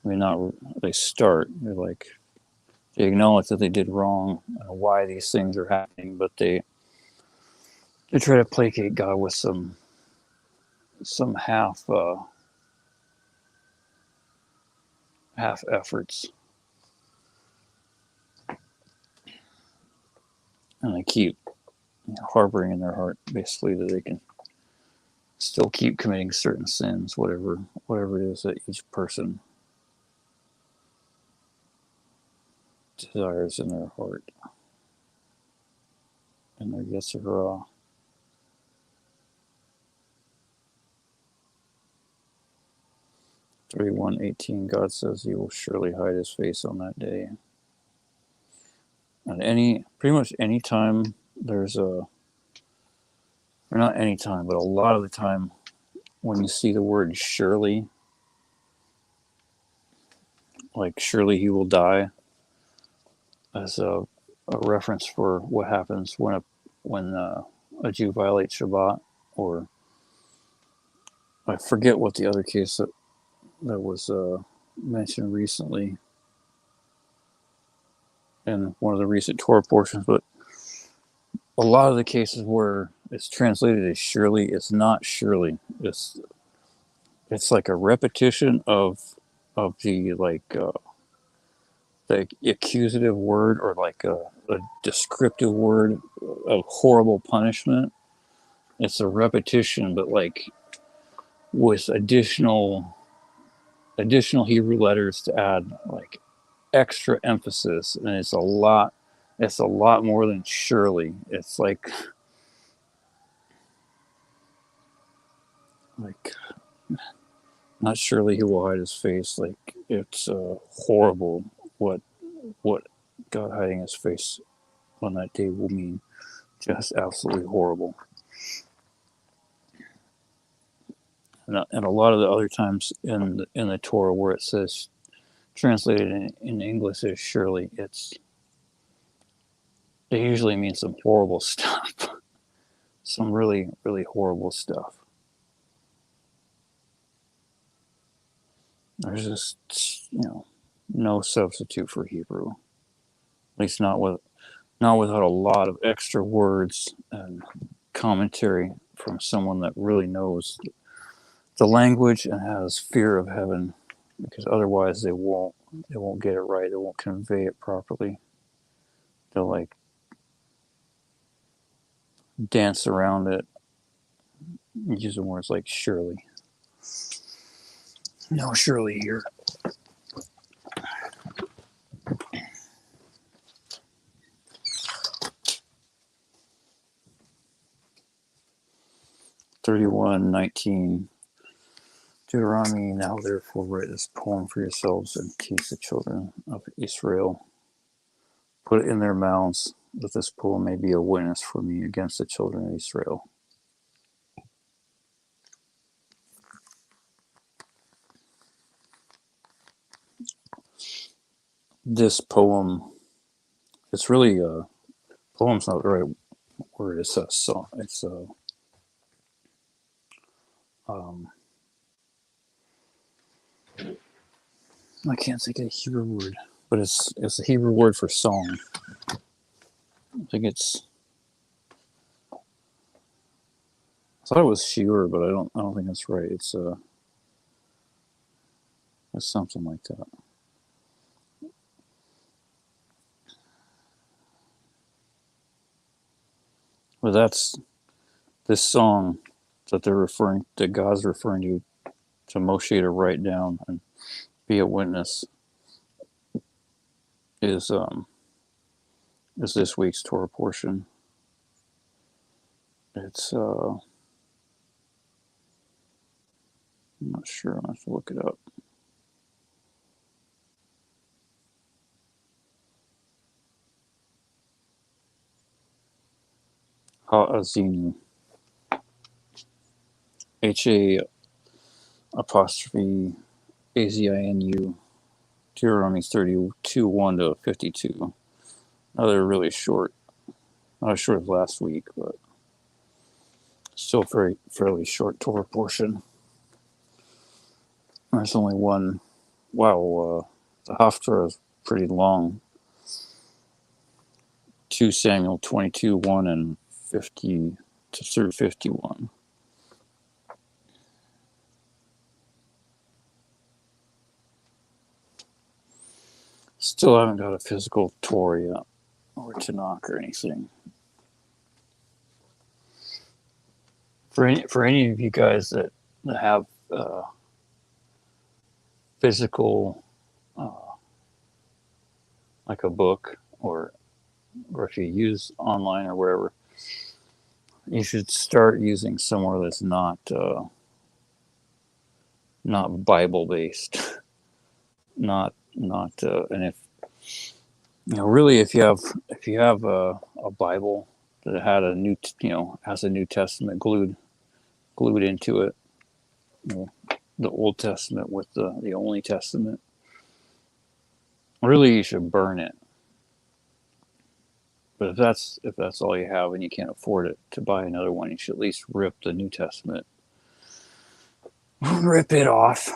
I mean, they start. They're like, they acknowledge that they did wrong, why these things are happening, but they try to placate God with some half efforts, and they keep harboring in their heart, basically, that they can still keep committing certain sins, whatever it is that each person desires in their heart, in their Yetzer Hara. 31:18, God says he will surely hide his face on that day. And pretty much any time there's or not any time, but a lot of the time when you see the word surely, like surely he will die, as a reference for what happens when a Jew violates Shabbat, or I forget what the other case that was mentioned recently in one of the recent Torah portions, but a lot of the cases where it's translated as surely, it's not surely. It's like a repetition of the accusative word, or like a descriptive word of horrible punishment. It's a repetition, but like with additional Hebrew letters to add like extra emphasis, and it's a lot. It's a lot more than surely. It's like not surely he will hide his face. Like it's horrible what what God hiding his face on that day will mean. Just absolutely horrible. And a lot of the other times in the Torah where it says translated in English as surely, it usually means some horrible stuff, some really really horrible stuff. There's just no substitute for Hebrew, at least not without a lot of extra words and commentary from someone that really knows the language and has fear of heaven, because otherwise they won't get it right. They won't convey it properly. They'll like dance around it, using words like surely. No surely here. (31:19). Deuteronomy, now therefore write this poem for yourselves and teach the children of Israel. Put it in their mouths, that this poem may be a witness for me against the children of Israel. This poem, it's really poem's not the right word. It's a song. It's a I can't think of the Hebrew word, but it's a Hebrew word for song. I think it's. I thought it was shiur, but I don't think that's right. It's something like that. But that's this song that God's referring to Moshe to write down and be a witness is this week's Torah portion. It's I'm not sure. I have to look it up. Ha'azinu. HA apostrophe AZINU. Deuteronomy 32:1-52. Another really short, not as short as last week, but still fairly short Torah portion. There's only one. Wow, the Haftarah is pretty long. 2 Samuel 22:1 and 50 through 51. Still haven't got a physical Torah yet, or Tanakh or anything. For any of you guys that have physical, like a book, or if you use online or wherever, you should start using somewhere that's not Bible based, not and if really if you have a Bible that had has a New Testament glued into it, the Old Testament with the Only Testament, really you should burn it. But if that's all you have and you can't afford it to buy another one, you should at least rip the New Testament, rip it off.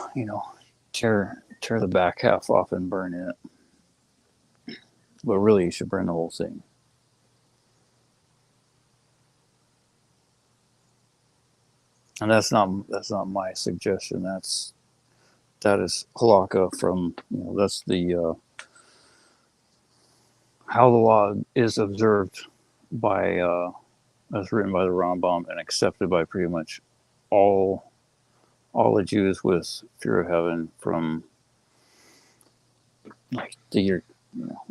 Tear the back half off and burn it. But really, you should burn the whole thing. And that's not my suggestion. That is halakha from that's the how the law is observed by as written by the Rambam and accepted by pretty much all the Jews with fear of heaven from like the year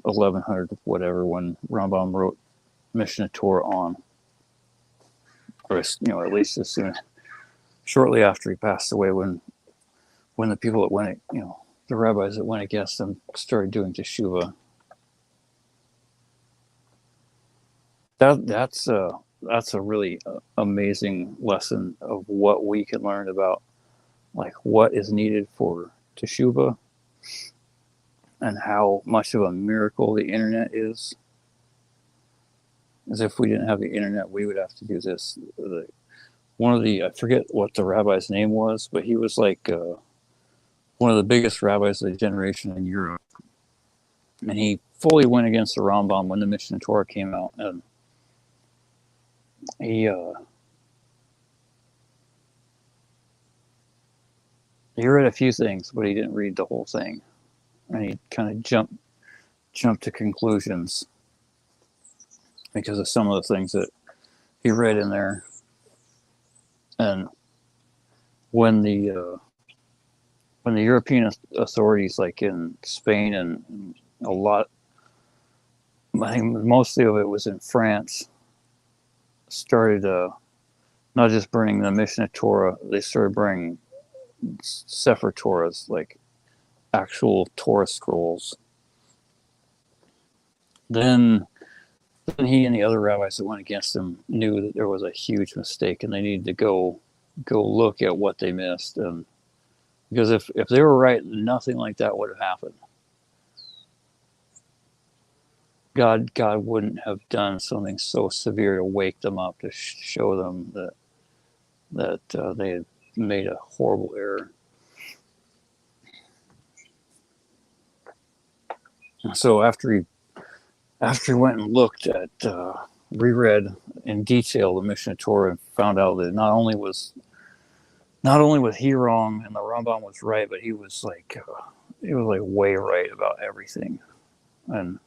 1100 whatever when Rambam wrote Mishnah Torah on, or at least as soon shortly after he passed away when the people that went the rabbis that went against him started doing teshuva. That's a really amazing lesson of what we can learn about like what is needed for teshuva and how much of a miracle the internet is. As if we didn't have the internet, we would have to do this. One of the I forget what the rabbi's name was, but he was like one of the biggest rabbis of the generation in Europe, and he fully went against the Rambam when the Mishnah Torah came out, and he read a few things, but he didn't read the whole thing, and he kind of jumped to conclusions because of some of the things that he read in there. And when the European authorities, like in Spain and a lot, I think mostly of it was in France, started not just burning the Mishnah Torah, they started burning Sefer Torahs, like actual Torah scrolls. Then he and the other rabbis that went against him knew that there was a huge mistake, and they needed to go look at what they missed. And because if they were right, nothing like that would have happened. God wouldn't have done something so severe to wake them up, to show them that they had made a horrible error. So after he went and looked at reread in detail the Mishnah Torah and found out that not only was he wrong and the Rambam was right, but he was like way right about everything. And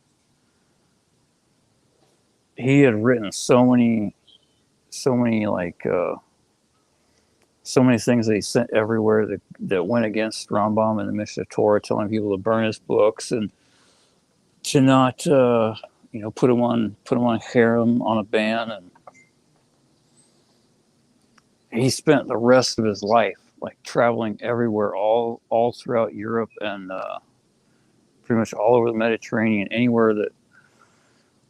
he had written so many like so many things that he sent everywhere that went against Rambam and the Mishnah Torah, telling people to burn his books and to not put him on harem on a ban. And he spent the rest of his life like traveling everywhere, all throughout Europe and pretty much all over the Mediterranean, anywhere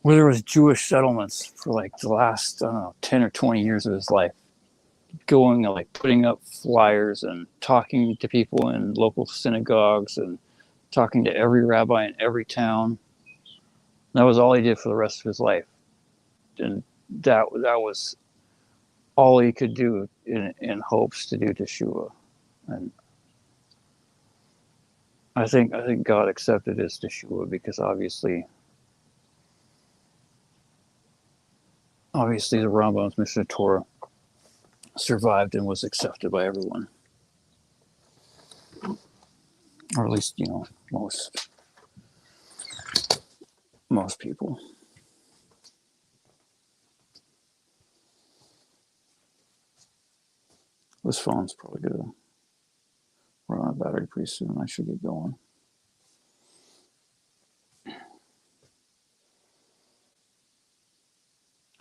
where there was Jewish settlements for like the last 10 or 20 years of his life, going like putting up flyers and talking to people in local synagogues and talking to every rabbi in every town. And that was all he did for the rest of his life, and that was all he could do in hopes to do teshuva. And I think God accepted his teshuva because obviously the Rambam's Mishnah Torah survived and was accepted by everyone, or at least most people. This phone's probably gonna run out of battery pretty soon. I should get going.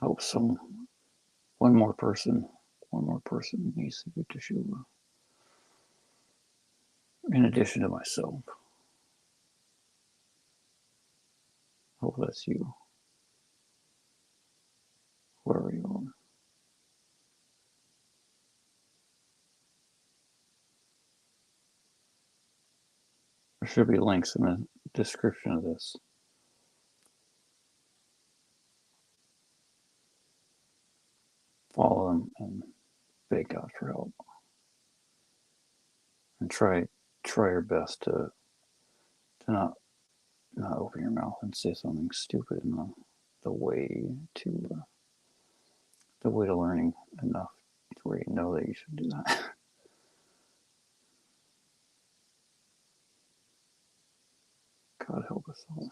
Hope one more person needs to do teshuva in addition to myself. Hope that's you, wherever you are. There should be links in the description of this. follow them and beg God for help, and try your best to not open your mouth and say something stupid in the way to learning enough to where you know that you should do that. God help us all.